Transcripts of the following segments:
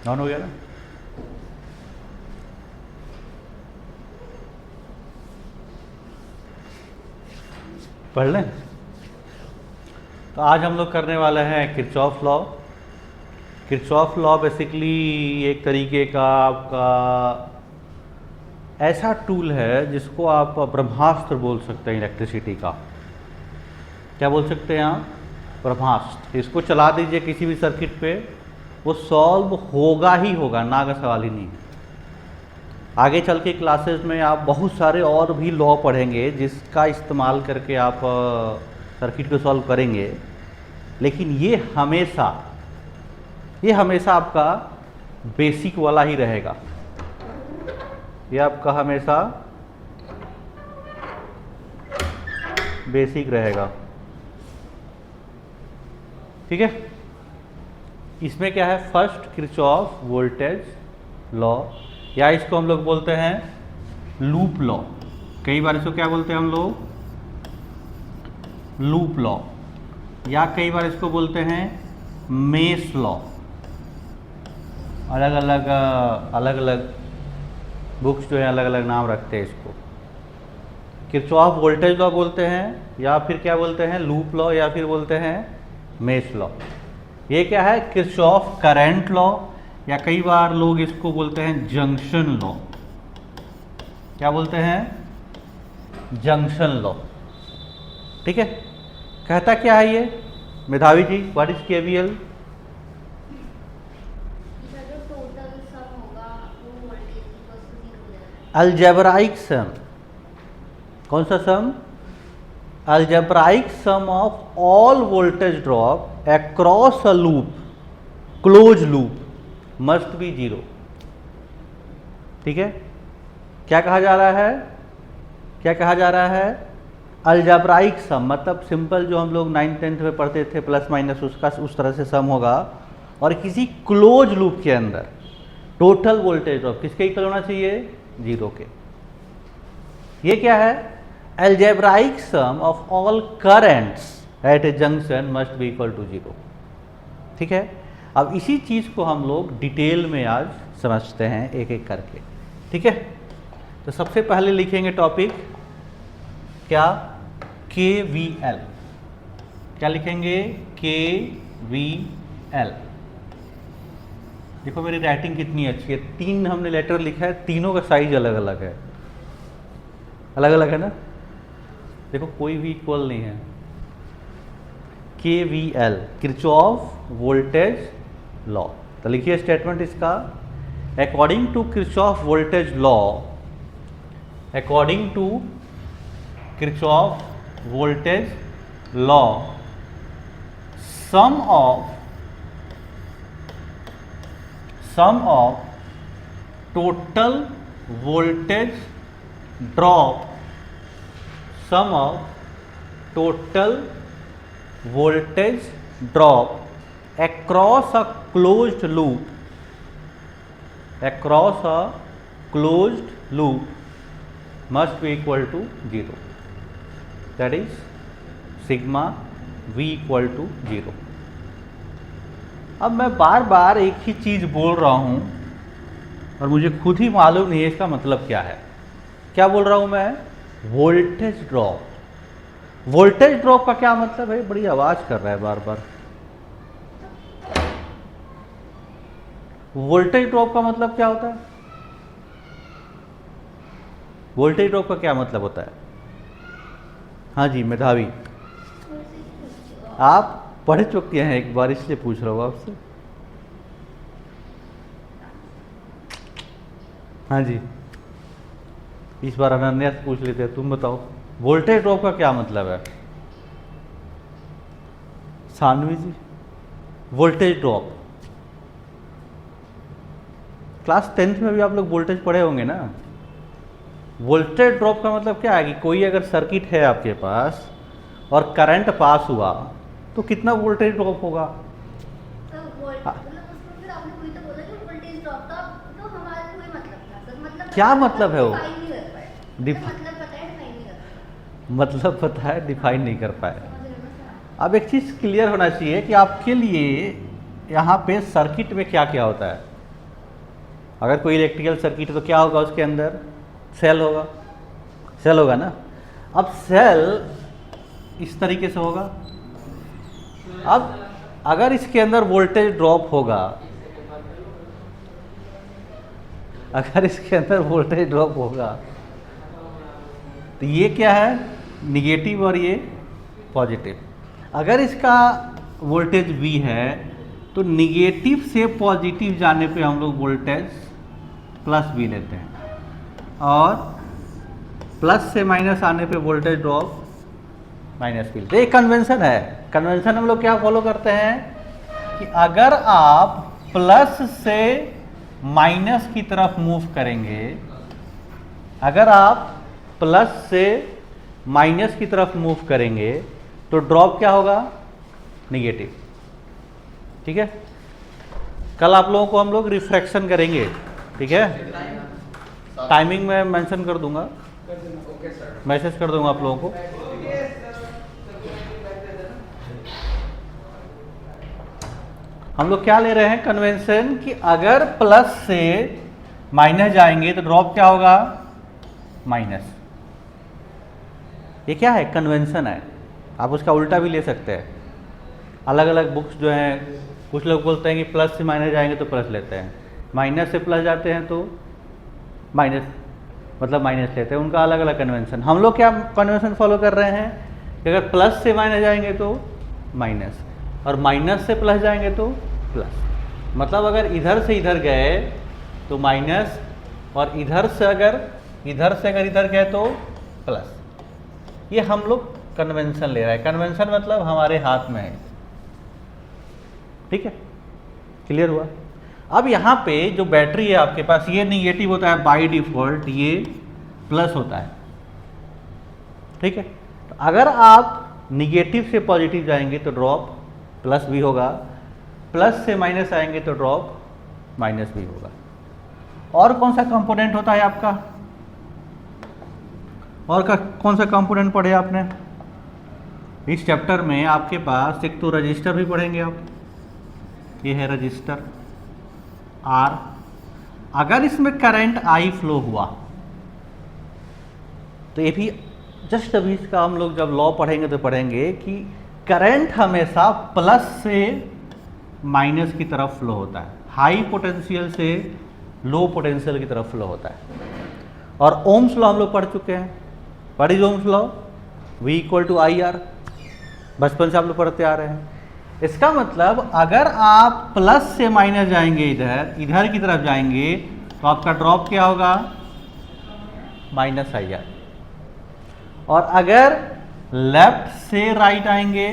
On हो गया ना? पढ़ लें। तो आज हम लोग करने वाले हैं Kirchhoff law. Kirchhoff law basically एक तरीके का आपका ऐसा टूल है जिसको आप ब्रह्मास्त्र बोल सकते हैं इलेक्ट्रिसिटी का। क्या बोल सकते हैं आप? ब्रह्मास्त्र। इसको चला दीजिए किसी भी सर्किट पे, वो सॉल्व होगा ही होगा, ना का सवाल ही नहीं है। आगे चल के क्लासेस में आप बहुत सारे और भी लॉ पढ़ेंगे जिसका इस्तेमाल करके आप सर्किट को सॉल्व करेंगे, लेकिन ये हमेशा आपका बेसिक वाला ही रहेगा। ये आपका हमेशा बेसिक रहेगा, ठीक है। इसमें क्या है? फर्स्ट किरचॉफ वोल्टेज लॉ, या इसको हम लोग बोलते हैं लूप लॉ। कई बार इसको क्या बोलते हैं हम लोग? लूप लॉ, या कई बार इसको बोलते हैं मेश लॉ। अलग अलग बुक्स जो है अलग अलग नाम रखते हैं इसको। किरचॉफ वोल्टेज लॉ बोलते हैं, या फिर क्या बोलते हैं? लूप लॉ, या फिर बोलते हैं मेश लॉ। ये क्या है? किरचॉफ करंट लॉ, या कई बार लोग इसको बोलते हैं जंक्शन लॉ। क्या बोलते हैं? जंक्शन लॉ, ठीक है। कहता क्या है ये Medhavi ji? What is KVL? Algebraic sum. कौन सा sum? Algebraic sum of all voltage drop across a loop, close loop must be 0, ठीक है। क्या कहा जा रहा है? क्या कहा जा रहा है? अलजेब्राइक सम मतलब सिंपल जो हम लोग 9th 10th में पढ़ते थे, प्लस माइनस उसका उस तरह से सम होगा, और किसी क्लोज लूप के अंदर टोटल वोल्टेज ड्रॉप किसके इक्वल होना चाहिए? 0 के। ये क्या है? Algebraic sum of all currents at a junction must be equal to 0, ठीक है। अब इसी चीज़ को हम लोग डिटेल में आज समझते हैं एक एक करके, ठीक है। तो सबसे पहले लिखेंगे टॉपिक क्या? KVL। क्या लिखेंगे? KVL। देखो मेरी राइटिंग कितनी अच्छी है, 3 हमने लेटर लिखा है, तीनों का साइज अलग अलग है, अलग अलग है ना। देखो कोई भी इक्वल नहीं है। KVL, Kirchhoff voltage law. तो लिखिए स्टेटमेंट इसका, according to Kirchhoff voltage law, according to Kirchhoff voltage law, sum of total voltage drop, sum of total voltage drop across a closed loop must be equal to 0, that is sigma v equal to 0। अब मैं बार बार एक ही चीज़ बोल रहा हूँ और मुझे खुद ही मालूम नहीं है इसका मतलब क्या है। क्या बोल रहा हूँ मैं? Voltage drop. वोल्टेज ड्रॉप का क्या मतलब है? बड़ी आवाज़ कर रहा है बार बार। वोल्टेज ड्रॉप का मतलब क्या होता है? वोल्टेज ड्रॉप का क्या मतलब होता है? हाँ जी मेधावी, आप पढ़ चुके हैं एक बार इसलिए पूछ रहा हूँ आपसे। हाँ जी, इस बार अनन्या से पूछ लेते हैं, तुम बताओ वोल्टेज ड्रॉप का क्या मतलब है? सानवी जी, वोल्टेज ड्रॉप क्लास 10th में भी आप लोग वोल्टेज पढ़े होंगे ना। वोल्टेज ड्रॉप का मतलब क्या है कि कोई अगर सर्किट है आपके पास और करंट पास हुआ तो कितना वोल्टेज ड्रॉप होगा? क्या मतलब है वो? मतलब पता है, डिफाइन नहीं कर पाए। अब एक चीज़ क्लियर होना चाहिए कि आपके लिए यहाँ पे सर्किट में क्या क्या होता है। अगर कोई इलेक्ट्रिकल सर्किट है तो क्या होगा उसके अंदर? सेल होगा, सेल होगा ना। अब सेल इस तरीके से होगा। अब अगर इसके अंदर वोल्टेज ड्रॉप होगा, अगर इसके अंदर वोल्टेज ड्रॉप होगा तो ये क्या है? निगेटिव और ये पॉजिटिव। अगर इसका वोल्टेज V है तो निगेटिव से पॉजिटिव जाने पे हम लोग वोल्टेज प्लस V लेते हैं, और प्लस से माइनस आने पे वोल्टेज ड्रॉप माइनस V लेते हैं। ये कन्वेंशन है। कन्वेंशन हम लोग क्या फॉलो करते हैं कि अगर आप प्लस से माइनस की तरफ मूव करेंगे, अगर आप प्लस से माइनस की तरफ मूव करेंगे तो ड्रॉप क्या होगा? निगेटिव। ठीक है, कल आप लोगों को हम लोग रिफ्रैक्शन करेंगे, ठीक है। टाइमिंग में मेंशन कर दूंगा, मैसेज कर दूंगा आप लोगों को। हम लोग क्या ले रहे हैं? कन्वेंशन कि अगर प्लस से माइनस जाएंगे तो ड्रॉप क्या होगा? माइनस। ये क्या है? कन्वेंशन है। आप उसका उल्टा भी ले सकते हैं। अलग अलग बुक्स जो हैं, कुछ लोग बोलते हैं कि प्लस से माइनस जाएंगे तो प्लस लेते हैं, माइनस से प्लस जाते हैं तो माइनस मतलब माइनस लेते हैं। उनका अलग अलग कन्वेंशन। हम लोग क्या कन्वेंशन फॉलो कर रहे हैं कि अगर प्लस से माइनस जाएंगे तो माइनस, और माइनस से प्लस जाएंगे तो प्लस। मतलब अगर इधर से इधर गए तो माइनस, और इधर से अगर इधर गए तो प्लस। ये हम लोग कन्वेंशन ले रहे हैं। कन्वेंशन मतलब हमारे हाथ में है। ठीक है, क्लियर हुआ? अब यहाँ पे जो बैटरी है आपके पास, ये निगेटिव होता है बाय डिफॉल्ट, ये प्लस होता है। ठीक है, तो अगर आप निगेटिव से पॉजिटिव जाएंगे तो ड्रॉप प्लस भी होगा, प्लस से माइनस आएंगे तो ड्रॉप माइनस भी होगा। और कौन सा कंपोनेंट होता है आपका? और का कौन सा कंपोनेंट पढ़े आपने इस चैप्टर में? आपके पास एक तो रजिस्टर भी पढ़ेंगे आप, ये है रजिस्टर R। अगर इसमें करंट I फ्लो हुआ तो ये भी जस्ट अभी इसका हम लोग जब लॉ पढ़ेंगे तो पढ़ेंगे कि करंट हमेशा प्लस से माइनस की तरफ फ्लो होता है, हाई पोटेंशियल से लो पोटेंशियल की तरफ फ्लो होता है। और ओम्स लॉ हम लोग पढ़ चुके हैं। पढ़ी Ohm's law, V equal to IR, बचपन से आप लोग पढ़ते आ रहे हैं। इसका मतलब अगर आप प्लस से माइनस जाएंगे, इधर की तरफ जाएंगे तो आपका ड्रॉप क्या होगा? Minus IR। और अगर लेफ्ट से राइट आएंगे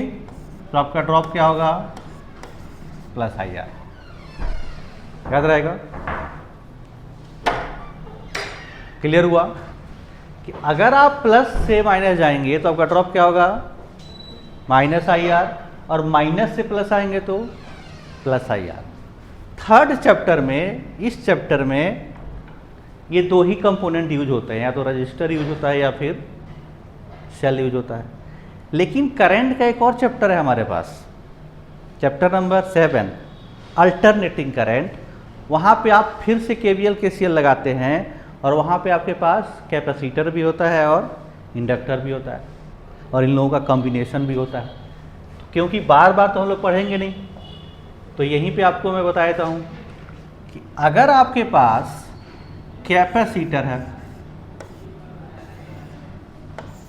तो आपका ड्रॉप क्या होगा? Plus IR। याद रहेगा? क्लियर हुआ कि अगर आप प्लस से माइनस जाएंगे तो आपका ड्रॉप क्या होगा? माइनस IR, और माइनस से प्लस आएंगे तो प्लस IR। थर्ड चैप्टर में, इस चैप्टर में ये दो ही कंपोनेंट यूज होते हैं, या तो रजिस्टर यूज होता है या फिर सेल यूज होता है। लेकिन करंट का एक और चैप्टर है हमारे पास, चैप्टर नंबर 7, अल्टरनेटिंग करंट। वहाँ पे आप फिर से KVL KCL लगाते हैं, और वहाँ पे आपके पास कैपेसिटर भी होता है और इंडक्टर भी होता है, और इन लोगों का कॉम्बिनेशन भी होता है। क्योंकि बार बार तो हम लोग पढ़ेंगे नहीं, तो यहीं पे आपको मैं बता देता हूँ कि अगर आपके पास कैपेसिटर है,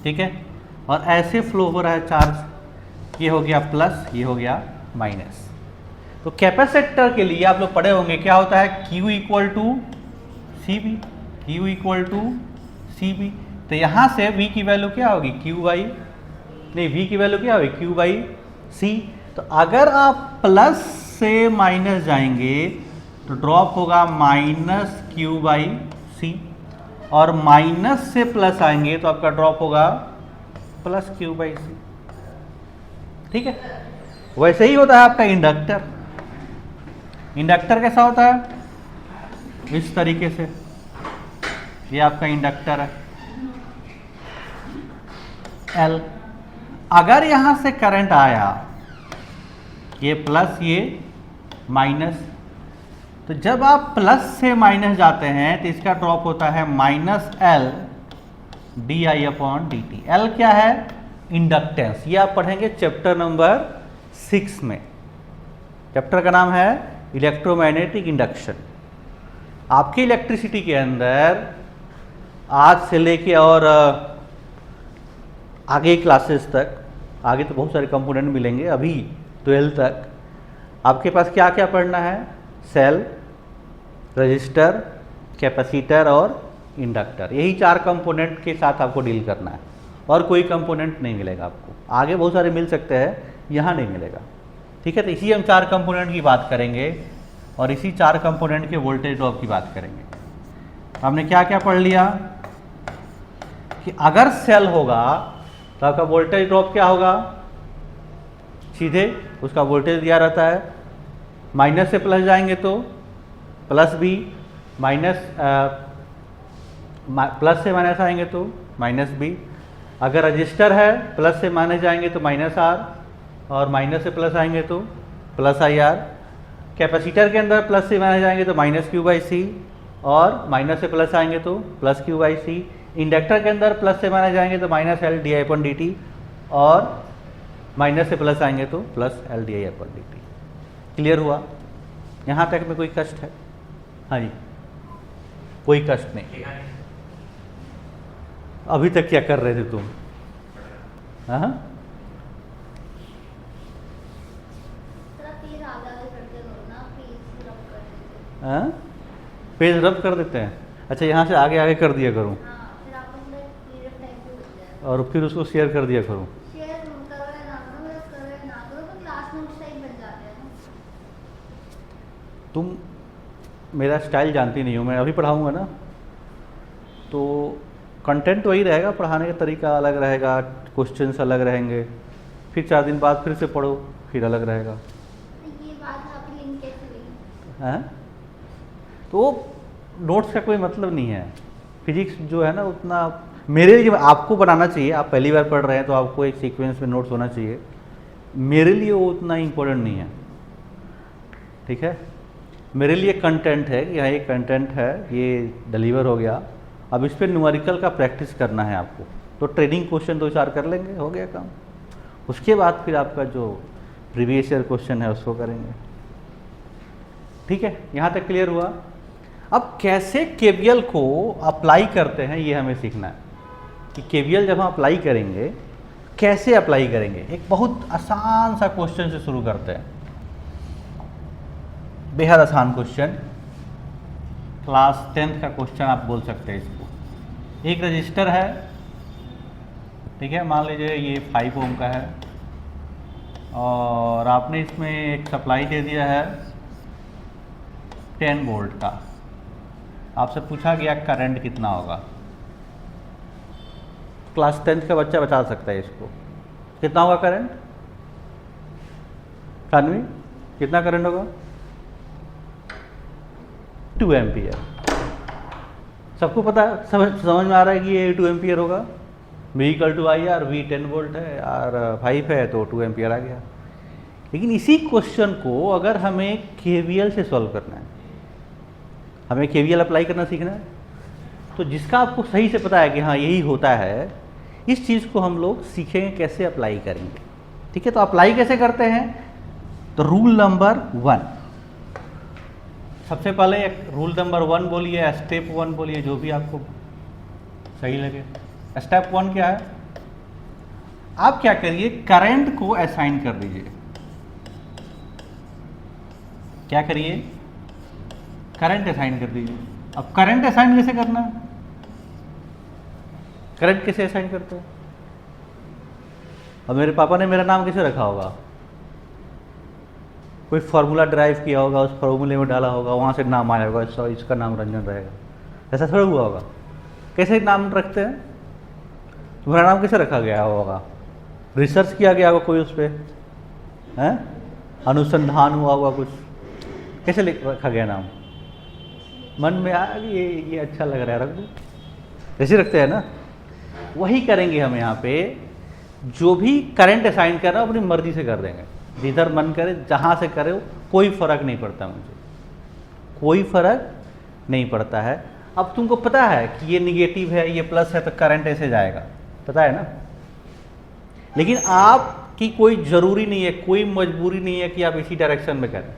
ठीक है, और ऐसे फ्लो हो रहा है चार्ज, ये हो गया प्लस, ये हो गया माइनस। तो कैपेसिटर के लिए आप लोग पढ़े होंगे क्या होता है? Q equal to CB, Q equal to CB। तो यहाँ से V की वैल्यू क्या होगी? V की वैल्यू क्या होगी? Q/C। तो अगर आप प्लस से माइनस जाएंगे तो ड्रॉप होगा माइनस Q/C, और माइनस से प्लस आएंगे तो आपका ड्रॉप होगा प्लस Q/C। ठीक है, वैसे ही होता है आपका इंडक्टर। इंडक्टर कैसा होता है? इस तरीके से, ये आपका इंडक्टर है L। अगर यहां से करंट आया, ये प्लस ये माइनस, तो जब आप प्लस से माइनस जाते हैं तो इसका ड्रॉप होता है minus L D I upon D T. L क्या है? इंडक्टेंस। ये आप पढ़ेंगे चैप्टर नंबर 6 में। चैप्टर का नाम है इलेक्ट्रोमैग्नेटिक इंडक्शन। आपकी इलेक्ट्रिसिटी के अंदर आज से लेके और आगे क्लासेस तक, आगे तो बहुत सारे कंपोनेंट मिलेंगे, अभी 12 तक आपके पास क्या क्या पढ़ना है? सेल, रजिस्टर, कैपेसिटर और इंडक्टर। यही 4 कंपोनेंट के साथ आपको डील करना है, और कोई कंपोनेंट नहीं मिलेगा आपको। आगे बहुत सारे मिल सकते हैं, यहाँ नहीं मिलेगा। ठीक है, तो इसी हम 4 कंपोनेंट की बात करेंगे और इसी 4 कंपोनेंट के वोल्टेज ड्रॉप की बात करेंगे। हमने क्या क्या पढ़ लिया कि अगर सेल होगा तो आपका वोल्टेज ड्रॉप क्या होगा? सीधे उसका वोल्टेज दिया रहता है, माइनस से प्लस जाएंगे तो प्लस बी, माइनस प्लस से माइनस आएंगे तो माइनस बी। अगर रजिस्टर है प्लस से माइनस जाएंगे तो माइनस आर, और माइनस से प्लस आएंगे तो प्लस आई आर। कैपेसिटर के अंदर प्लस से माइनस जाएंगे तो माइनस क्यू बाई सी, और माइनस से प्लस आएंगे तो plus Q by C. Inductor के अंदर प्लस से माइनस जाएंगे तो minus L D I upon D T, और माइनस से प्लस आएंगे तो plus L D I upon D T. Clear हुआ? यहाँ तक में कोई कष्ट है? हाँ जी, कोई कष्ट नहीं। अभी तक क्या कर रहे थे तुम? हाँ, पेज रब कर देते हैं। अच्छा, यहाँ से आगे आगे कर दिया करूँ, और फिर उसको शेयर कर दिया करूँ। तुम मेरा स्टाइल जानती नहीं हो, मैं अभी पढ़ाऊँगा ना, तो कंटेंट वही रहेगा, पढ़ाने का तरीका अलग रहेगा, क्वेश्चंस अलग रहेंगे। फिर 4 दिन बाद फिर से पढ़ो, फिर अलग रहेगा। ये बात आपकी लिंक कैसे हुई? हैं? तो नोट्स का कोई मतलब नहीं है। फिजिक्स जो है ना, उतना मेरे लिए आपको बनाना चाहिए। आप पहली बार पढ़ रहे हैं तो आपको एक सीक्वेंस में नोट्स होना चाहिए। मेरे लिए वो उतना इम्पोर्टेंट नहीं है। ठीक है, मेरे लिए कंटेंट है कि हाँ ये कंटेंट है, ये डिलीवर हो गया। अब इस पर न्यूमेरिकल का प्रैक्टिस करना है आपको, तो ट्रेनिंग क्वेश्चन 2-4 कर लेंगे, हो गया काम। उसके बाद फिर आपका जो प्रीवियस ईयर क्वेश्चन है उसको करेंगे। ठीक है, यहाँ तक क्लियर हुआ? अब कैसे केवीएल को अप्लाई करते हैं ये हमें सीखना है कि केवीएल जब हम अप्लाई करेंगे कैसे अप्लाई करेंगे। एक बहुत आसान सा क्वेश्चन से शुरू करते हैं, बेहद आसान क्वेश्चन, क्लास 10th का क्वेश्चन आप बोल सकते हैं इसको। एक रजिस्टर है, ठीक है, मान लीजिए ये 5 ओम का है, और आपने इसमें एक सप्लाई दे दिया है 10 वोल्ट का। आपसे पूछा गया करंट कितना होगा। क्लास 10th का बच्चा बता सकता है इसको। कितना होगा करंट? कानवी, कितना करंट होगा? 2 एम्पियर। सबको पता, समझ में आ रहा है कि ये 2 एम्पियर होगा। V equal to I R, V 10 volt है, R 5 है, तो 2 एम्पियर आ गया। लेकिन इसी क्वेश्चन को अगर हमें केवीएल से सॉल्व करना है, हमें केवीएल अप्लाई करना सीखना है, तो जिसका आपको सही से पता है कि हाँ यही होता है, इस चीज़ को हम लोग सीखेंगे कैसे अप्लाई करेंगे। ठीक है, तो अप्लाई कैसे करते हैं? तो रूल नंबर 1, सबसे पहले एक रूल नंबर 1 बोलिए, स्टेप 1 बोलिए, जो भी आपको सही लगे। स्टेप 1 क्या है? आप क्या करिए, करंट को असाइन कर दीजिए। क्या करिए? करंट असाइन कर दीजिए। अब करंट असाइन कैसे करना है? करंट कैसे असाइन करते हैं? अब मेरे पापा ने मेरा नाम कैसे रखा होगा? कोई फार्मूला ड्राइव किया होगा, उस फार्मूले में डाला होगा, वहाँ से नाम आया होगा, इसका नाम रंजन रहेगा। ऐसा थोड़ा हुआ होगा। कैसे नाम रखते हैं? तुम्हारा नाम कैसे रखा गया होगा? रिसर्च किया गया होगा कोई उस पर, है अनुसंधान हुआ होगा कुछ, कैसे रखा गया नाम? मन में आ ये अच्छा लग रहा है, रख दो, ऐसे रखते हैं ना। वही करेंगे हम यहाँ पे। जो भी करंट असाइन कर रहा है अपनी मर्जी से कर देंगे, जिधर मन करे जहाँ से करे, कोई फर्क नहीं पड़ता मुझे। कोई फर्क नहीं पड़ता है। अब तुमको पता है कि ये निगेटिव है, ये प्लस है, तो करंट ऐसे जाएगा, पता है ना। लेकिन आपकी कोई ज़रूरी नहीं है, कोई मजबूरी नहीं है कि आप इसी डायरेक्शन में करें,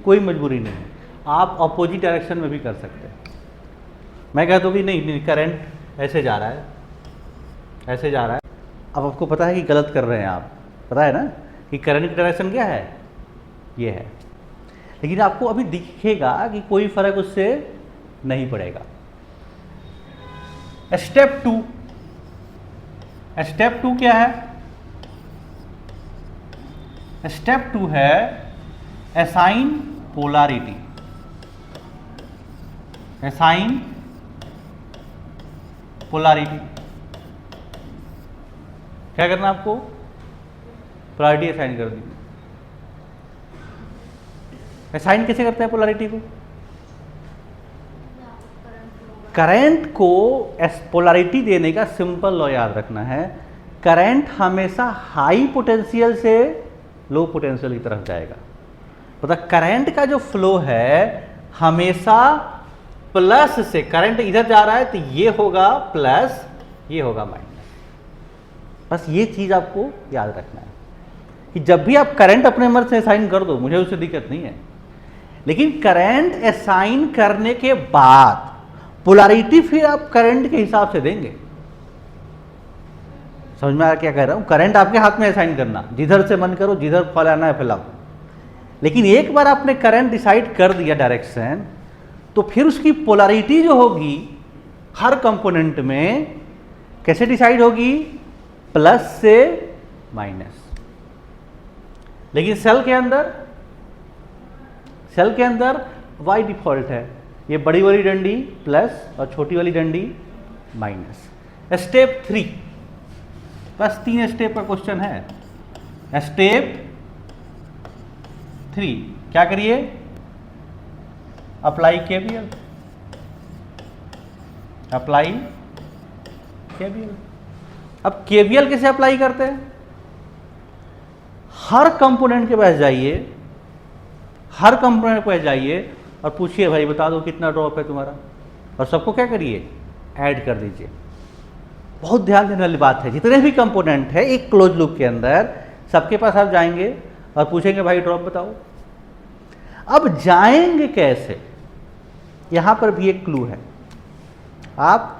कोई मजबूरी नहीं है, आप अपोजिट डायरेक्शन में भी कर सकते हैं। मैं कहता हूँ कि नहीं करंट ऐसे जा रहा है, ऐसे जा रहा है। अब आपको पता है कि गलत कर रहे हैं आप, पता है ना कि करंट की डायरेक्शन क्या है, ये है। लेकिन आपको अभी दिखेगा कि कोई फर्क उससे नहीं पड़ेगा। स्टेप टू, स्टेप टू क्या है? स्टेप टू है असाइन पोलैरिटी। असाइन पोलैरिटी क्या करना आपको? पोलैरिटी असाइन कर दी। असाइन कैसे करते हैं पोलैरिटी को? करंट को पोलैरिटी देने का सिंपल लॉ याद रखना है। करंट हमेशा हाई पोटेंशियल से लो पोटेंशियल की तरफ जाएगा। मतलब करंट का जो फ्लो है हमेशा प्लस से, करंट इधर जा रहा है तो ये होगा प्लस, ये होगा माइनस। बस ये चीज आपको याद रखना है कि जब भी आप करंट अपने मर्ज से असाइन कर दो, मुझे उससे दिक्कत नहीं है, लेकिन करंट असाइन करने के बाद पोलैरिटी फिर आप करंट के हिसाब से देंगे। समझ में आ क्या कह रहा हूं? करंट आपके हाथ में असाइन करना, जिधर से मन करो, जिधर फैलाना है फैलाओ। लेकिन एक बार आपने करंट डिसाइड कर दिया डायरेक्शन, तो फिर उसकी पोलैरिटी जो होगी हर कंपोनेंट में कैसे डिसाइड होगी? प्लस से माइनस। लेकिन सेल के अंदर बाय डिफॉल्ट है ये बड़ी वाली डंडी प्लस और छोटी वाली डंडी माइनस। स्टेप 3, बस 3 स्टेप का क्वेश्चन है। स्टेप 3 क्या करिए? Apply KVL. Apply KVL. अब केवीएल कैसे अप्लाई करते हैं? हर कंपोनेंट के पास जाइए, हर कंपोनेंट के पास जाइए और पूछिए भाई बता दो कितना ड्रॉप है तुम्हारा, और सबको क्या करिए? ऐड कर दीजिए। बहुत ध्यान देने वाली बात है। जितने भी कंपोनेंट है एक क्लोज लूप के अंदर, सबके पास आप जाएंगे और पूछेंगे भाई ड्रॉप बताओ। अब जाएंगे कैसे? यहां पर भी एक क्लू है। आप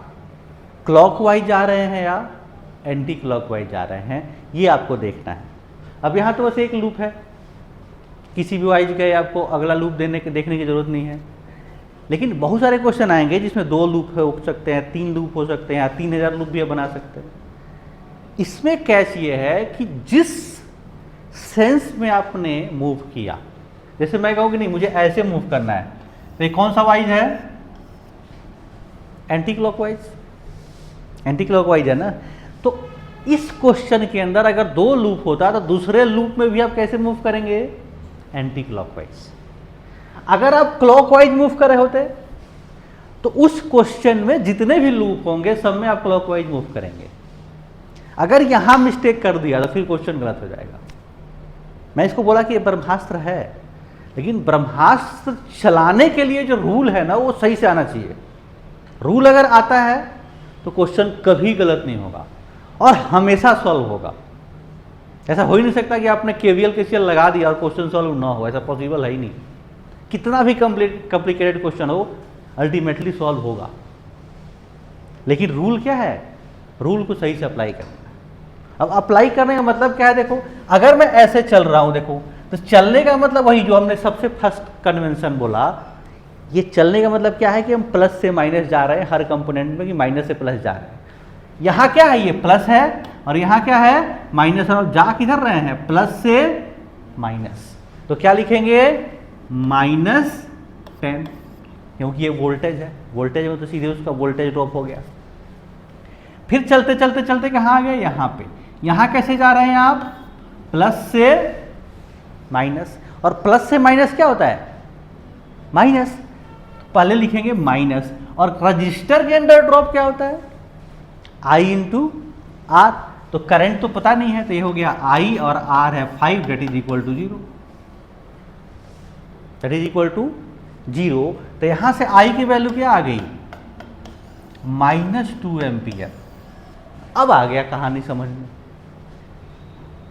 क्लॉकवाइज जा रहे हैं या एंटी क्लॉकवाइज जा रहे हैं, ये आपको देखना है। अब यहां तो बस एक लूप है, किसी भी वाइज गए आपको अगला लूप देखने की जरूरत नहीं है। लेकिन बहुत सारे क्वेश्चन आएंगे जिसमें 2 लूप हो सकते हैं, 3 लूप हो सकते हैं, या 3000 लूप भी बना सकते हैं। इसमें कैच ये है कि जिस सेंस में आपने मूव किया, जैसे मैं कहूँ कि नहीं मुझे ऐसे मूव करना है, तो ये कौन सा वाइज है? Anti clockwise. एंटी क्लॉकवाइज है ना। तो इस क्वेश्चन के अंदर अगर 2 लूप होता तो दूसरे लूप में भी आप कैसे मूव करेंगे? Anti clockwise. अगर आप क्लॉकवाइज मूव कर रहे होते तो उस क्वेश्चन में जितने भी लूप होंगे सब में आप क्लॉकवाइज मूव करेंगे। अगर यहां मिस्टेक कर दिया तो फिर क्वेश्चन गलत हो जाएगा। मैं इसको बोला कि ये ब्रह्मास्त्र है, लेकिन ब्रह्मास्त्र चलाने के लिए जो रूल है ना वो सही से आना चाहिए। रूल अगर आता है तो क्वेश्चन कभी गलत नहीं होगा और हमेशा सॉल्व होगा। ऐसा हो ही नहीं सकता कि आपने केवीएल केसीएल लगा दिया और क्वेश्चन सॉल्व ना हो, ऐसा पॉसिबल है ही नहीं। कितना भी कॉम्प्लिकेटेड क्वेश्चन हो अल्टीमेटली सॉल्व होगा। लेकिन रूल क्या है? रूल को सही से अप्लाई करना है। अब अप्लाई करने का मतलब क्या है? देखो अगर मैं ऐसे चल रहा हूं, देखो तो चलने का मतलब वही जो हमने सबसे फर्स्ट कन्वेंशन बोला, ये चलने का मतलब क्या है कि हम प्लस से माइनस जा रहे हैं हर कंपोनेंट में, कि माइनस से प्लस जा रहे हैं। यहाँ क्या है? ये प्लस है और यहाँ क्या है? माइनस है। और जा किधर रहे हैं? प्लस से माइनस। तो क्या लिखेंगे? -10, क्योंकि ये वोल्टेज है। वोल्टेज में तो सीधे उसका वोल्टेज ड्रॉप हो गया। फिर चलते चलते चलते कहाँ आ गए? यहाँ पे। यहाँ कैसे जा रहे हैं आप? प्लस से माइनस। और प्लस से माइनस क्या होता है? माइनस। पहले लिखेंगे माइनस। और रजिस्टर के अंदर ड्रॉप क्या होता है? I into R. तो करंट तो पता नहीं है, तो ये हो गया I और R है 5 that is equal to 0। That is equal to 0। तो यहां से I की वैल्यू क्या आ गई, -2 एम्पियर। अब आ गया कहानी समझ में।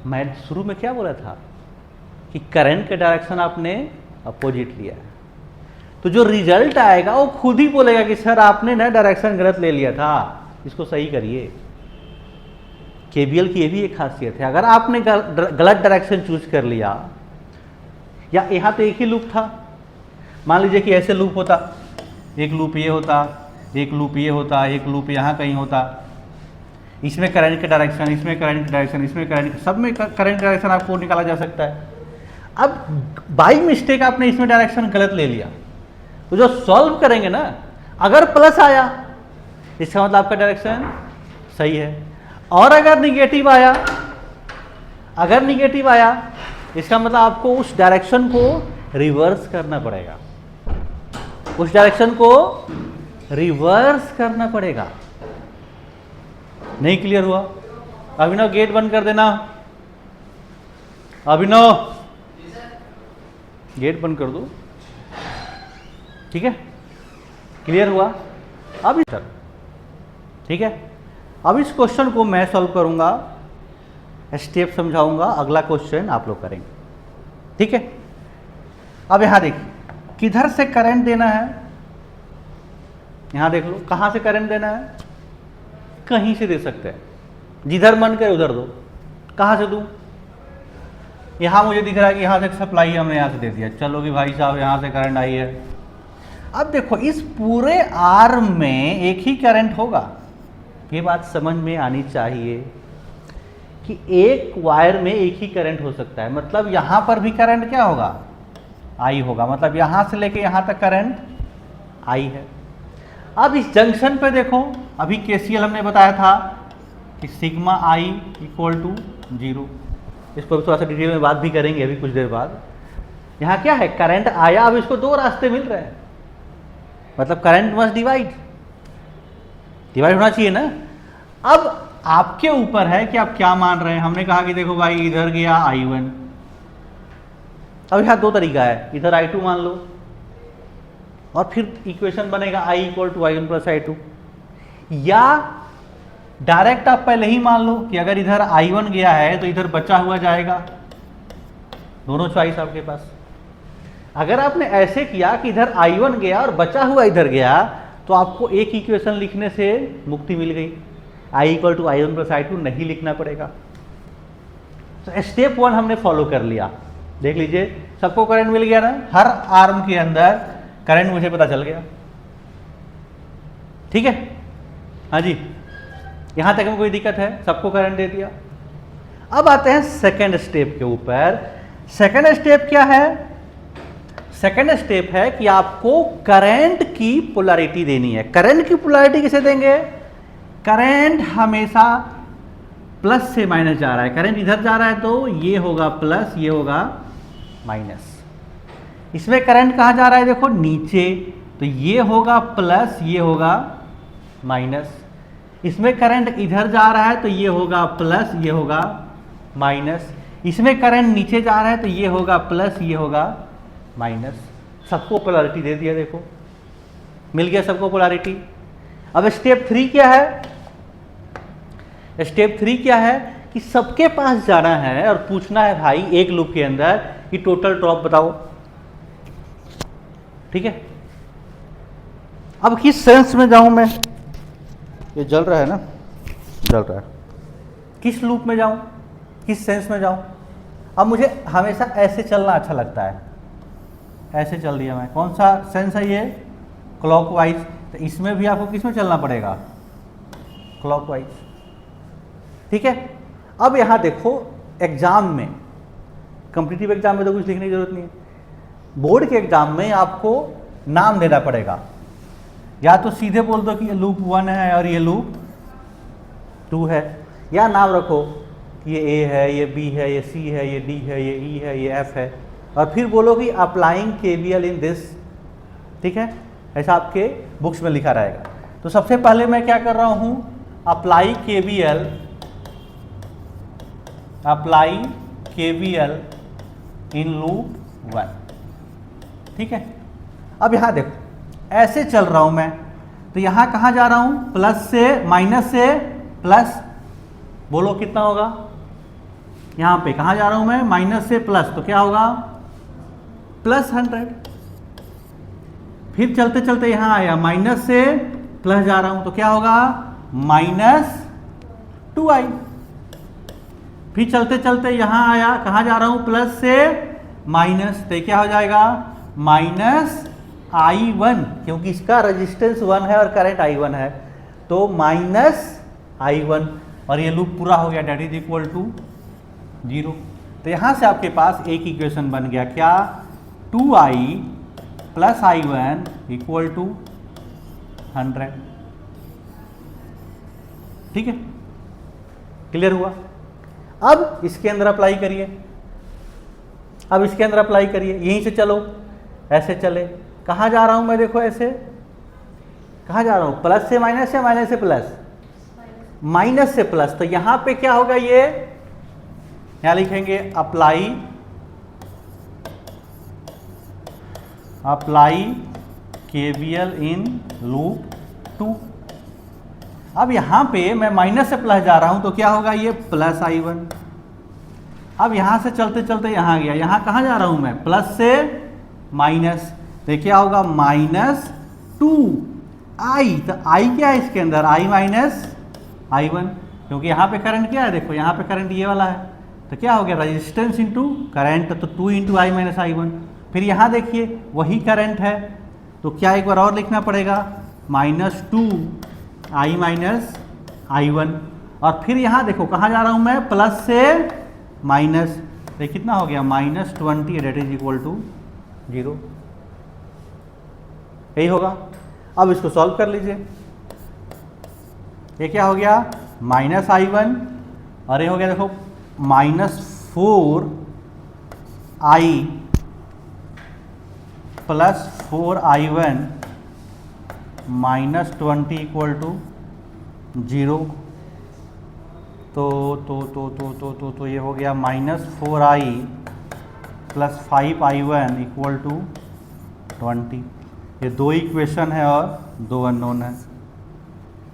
मैं शुरू में क्या बोला था कि करंट का डायरेक्शन आपने अपोजिट लिया है, तो जो रिजल्ट आएगा वो खुद ही बोलेगा कि सर आपने ना डायरेक्शन गलत ले लिया था, इसको सही करिए। केबीएल की ये भी एक खासियत है, अगर आपने गलत डायरेक्शन चूज कर लिया, या यहाँ तो एक ही लूप था, मान लीजिए कि ऐसे लूप होता, एक लूप ये होता, एक लूप ये होता, एक लूप यहाँ कहीं होता, इसमें करंट का डायरेक्शन, इसमें करंट का डायरेक्शन, इसमें करंट, सब में करंट डायरेक्शन आपको निकाला जा सकता है। अब बाई मिस्टेक आपने इसमें डायरेक्शन गलत ले लिया, तो जो सॉल्व करेंगे ना, अगर प्लस आया इसका मतलब आपका डायरेक्शन सही है, और अगर निगेटिव आया, अगर निगेटिव आया इसका मतलब आपको उस डायरेक्शन को रिवर्स करना पड़ेगा, उस डायरेक्शन को रिवर्स करना पड़ेगा। नहीं क्लियर हुआ? अभिनव गेट बंद कर देना, अभिनव गेट बंद कर दो, ठीक है? क्लियर हुआ? अब इस तरह, ठीक है? अब इस क्वेश्चन को मैं सॉल्व करूंगा, स्टेप समझाऊंगा, अगला क्वेश्चन आप लोग करेंगे, ठीक है? अब यहां देखिए, किधर से करंट देना है, यहां देख लो, कहां से करंट देना है, कहीं से दे सकते हैं, जिधर मन करे उधर दो। कहां से दूं? यहां मुझे दिख रहा है कि यहां से सप्लाई हमने यहां से दे दिया, चलो कि भाई साहब यहां से करंट आई है। अब देखो, इस पूरे आर्म में एक ही करंट होगा, ये बात समझ में आनी चाहिए कि एक वायर में एक ही करंट हो सकता है, मतलब यहां पर भी करंट क्या होगा, आई होगा, मतलब यहां से लेके यहां तक करंट आई है। अब इस जंक्शन पे देखो, अभी केसीएल हमने बताया था कि सिग्मा आई इक्वल टू 0, इसको थोड़ा सा डिटेल में बात भी करेंगे अभी कुछ देर बाद। यहाँ क्या है, करंट आया, अब इसको दो रास्ते मिल रहे हैं, मतलब करंट मस्ट डिवाइड होना चाहिए ना। अब आपके ऊपर है कि आप क्या मान रहे हैं। हमने कहा कि देखो भाई इधर गया I1, अब यहाँ दो तरीका है, इधर I2 मान लो और फिर इक्वेशन बनेगा I equal to I1 plus I2, या डायरेक्ट आप पहले ही मान लो कि अगर इधर I1 गया है तो इधर बचा हुआ जाएगा, दोनों चॉइस आपके पास। अगर आपने ऐसे किया कि इधर I1 गया और बचा हुआ इधर गया, तो आपको एक इक्वेशन लिखने से मुक्ति मिल गई, I equal to I1 plus I2 नहीं लिखना पड़ेगा। तो स्टेप 1 हमने फॉलो कर लिया, देख लीजिए सबको करंट मिल गया ना, हर आर्म के अंदर करंट मुझे पता चल गया, ठीक है? हाँ जी, यहां तक में कोई दिक्कत है, सबको करंट दे दिया। अब आते हैं सेकंड स्टेप के ऊपर। सेकंड स्टेप क्या है? सेकंड स्टेप है कि आपको करंट की पोलैरिटी देनी है। करंट की पोलैरिटी किसे देंगे? करंट हमेशा प्लस से माइनस जा रहा है, करंट इधर जा रहा है तो ये होगा प्लस, ये होगा माइनस। इसमें करंट कहाँ जा रहा है? देखो नीचे, तो ये होगा प्लस, ये होगा माइनस। इसमें करंट इधर जा रहा है तो ये होगा प्लस, ये होगा माइनस। इसमें करंट नीचे जा रहा है तो ये होगा प्लस, ये होगा माइनस। सबको पोलैरिटी दे दिया, देखो मिल गया सबको पोलैरिटी। अब स्टेप 3 क्या है? स्टेप 3 क्या है कि सबके पास जाना है और पूछना है भाई एक लूप के अंदर कि टोटल ड्रॉप बताओ, ठीक है? अब किस सेंस में जाऊं मैं? ये जल रहा है ना, जल रहा है, किस लूप में जाऊं, किस सेंस में जाऊं? अब मुझे हमेशा ऐसे चलना अच्छा लगता है, ऐसे चल दिया मैं। कौन सा सेंस है ये? क्लॉकवाइज। तो इसमें भी आपको किस में चलना पड़ेगा? क्लॉकवाइज, ठीक है? अब यहां देखो, एग्जाम में, कॉम्पिटिटिव एग्जाम में तो कुछ लिखने की जरूरत नहीं है, बोर्ड के एग्जाम में आपको नाम देना पड़ेगा। या तो सीधे बोल दो कि ये लूप 1 है और ये लूप 2 है, या नाम रखो कि ये A है, ये B है, ये C है, ये D है, ये E है, ये F है, और फिर बोलो कि अप्लाइंग KVL इन दिस, ठीक है? ऐसा आपके बुक्स में लिखा रहेगा। तो सबसे पहले मैं क्या कर रहा हूं? अप्लाई KVL इन लूप 1, ठीक है। अब यहाँ देखो ऐसे चल रहा हूँ मैं, तो यहाँ कहाँ जा रहा हूँ, प्लस से माइनस से प्लस, बोलो कितना होगा, यहाँ पे कहाँ जा रहा हूँ मैं, माइनस से प्लस, तो क्या होगा +100। फिर चलते चलते यहाँ आया माइनस से प्लस जा रहा हूँ, तो क्या होगा -2i। फिर चलते चलते यहाँ आया, कहाँ जा रहा हूँ, प्लस से माइनस, तो क्या हो जाएगा -i1, क्योंकि इसका रेजिस्टेंस 1 है और करंट i1 है, तो -i1, और ये लूप पूरा हो गया, डेट इज इक्वल टू 0। तो यहाँ से आपके पास एक इक्वेशन बन गया, क्या, 2i + i1 = 100। ठीक है, क्लियर हुआ। अब इसके अंदर अप्लाई करिए, अब इसके अंदर अप्लाई करिए, यहीं से चलो, ऐसे चले, कहाँ जा रहा हूँ मैं, देखो ऐसे कहाँ जा रहा हूँ, प्लस से माइनस या माइनस से प्लस, माइनस से प्लस, तो यहाँ पे क्या होगा, ये यहाँ लिखेंगे अप्लाई KVL इन लूप 2। अब यहाँ पे मैं माइनस से प्लस जा रहा हूँ, तो क्या होगा, ये +i1। अब यहाँ से चलते चलते यहाँ गया, यहाँ कहाँ जा रहा हूँ मैं, प्लस से माइनस, तो क्या होगा -2i, तो i क्या है इसके अंदर, i - i1, क्योंकि यहाँ पे करंट क्या है, देखो यहाँ पे करंट ये वाला है, तो क्या हो गया, रेजिस्टेंस इंटू करंट, तो 2 × i - i1। फिर यहाँ देखिए वही करंट है, तो क्या एक बार और लिखना पड़ेगा, -2i - i1, और फिर यहाँ देखो कहाँ जा रहा हूँ मैं, प्लस से माइनस, तो कितना हो गया -20, डेट इज इक्वल टू 0। यही होगा। अब इसको सॉल्व कर लीजिए, ये क्या हो गया, -i1, और ये हो गया देखो -4i + 4i1 -20 = 0। तो ये हो गया -4i + 5i1 = 20। ये 2 इक्वेशन है और 2 अननोन है।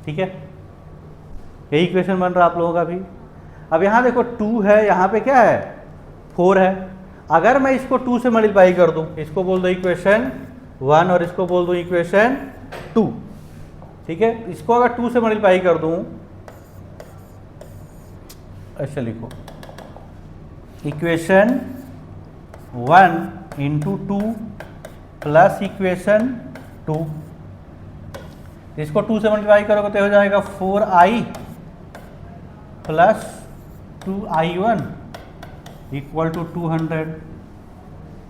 ठीक है, यही इक्वेशन बन रहा है आप लोगों का भी। अब यहाँ देखो 2 है, यहाँ पे क्या है 4 है। अगर मैं इसको 2 से मल्टीप्लाई कर दूं, इसको बोल दो इक्वेशन 1 और इसको बोल दो इक्वेशन 2। ठीक है, इसको अगर 2 से मल्टीप्लाई कर दूं, ऐसे लिखो, इक्वेशन 1 × 2 प्लस इक्वेशन 2, इसको 2 से मल्टीप्लाई करोगे तो हो जाएगा 4i + 2i1 = 200।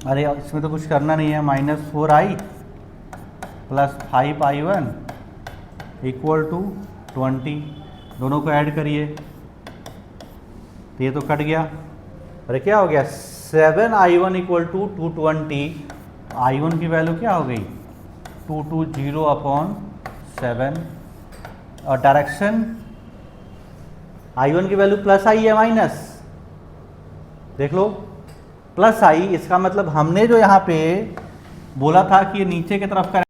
अरे इसमें तो कुछ करना नहीं है, -4i + 5i1 = 20, दोनों को ऐड करिए, तो ये तो कट गया। अरे क्या हो गया, 7i1 = 220, i1 की वैल्यू क्या हो गई 220/7, और डायरेक्शन i1 की वैल्यू +i है माइनस, देख लो +i, इसका मतलब हमने जो यहाँ पे बोला था कि नीचे की तरफ का